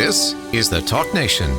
This is the Talk Nation.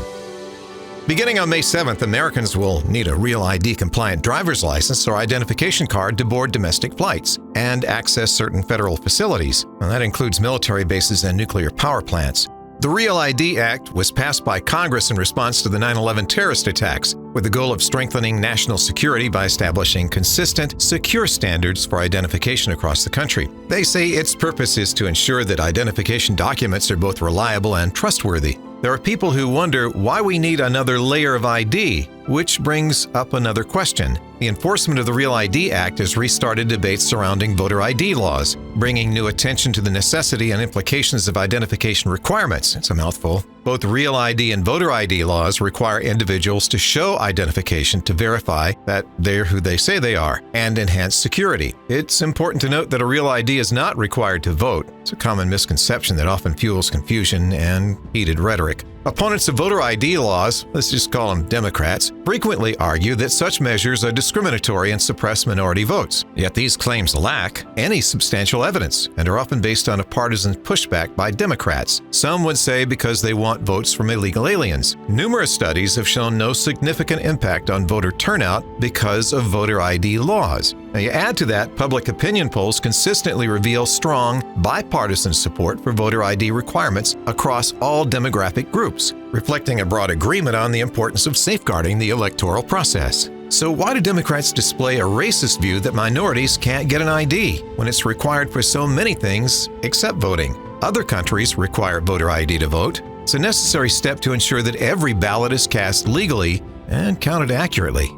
Beginning on May 7th, Americans will need a Real ID-compliant driver's license or identification card to board domestic flights and access certain federal facilities. And that includes military bases and nuclear power plants. The Real ID Act was passed by Congress in response to the 9/11 terrorist attacks, with the goal of strengthening national security by establishing consistent, secure standards for identification across the country. They say its purpose is to ensure that identification documents are both reliable and trustworthy. There are people who wonder why we need another layer of ID, which brings up another question. The enforcement of the Real ID Act has restarted debates surrounding voter ID laws, bringing new attention to the necessity and implications of identification requirements. It's a mouthful. Both Real ID and voter ID laws require individuals to show identification to verify that they're who they say they are and enhance security. It's important to note that a Real ID is not required to vote. It's a common misconception that often fuels confusion and heated rhetoric. Opponents of voter ID laws, let's just call them Democrats, frequently argue that such measures are discriminatory and suppress minority votes. Yet these claims lack any substantial evidence and are often based on a partisan pushback by Democrats. Some would say because they want votes from illegal aliens. Numerous studies have shown no significant impact on voter turnout because of voter ID laws. Now you add to that, public opinion polls consistently reveal strong, bipartisan support for voter ID requirements across all demographic groups, reflecting a broad agreement on the importance of safeguarding the electoral process. So why do Democrats display a racist view that minorities can't get an ID when it's required for so many things except voting? Other countries require voter ID to vote. It's a necessary step to ensure that every ballot is cast legally and counted accurately.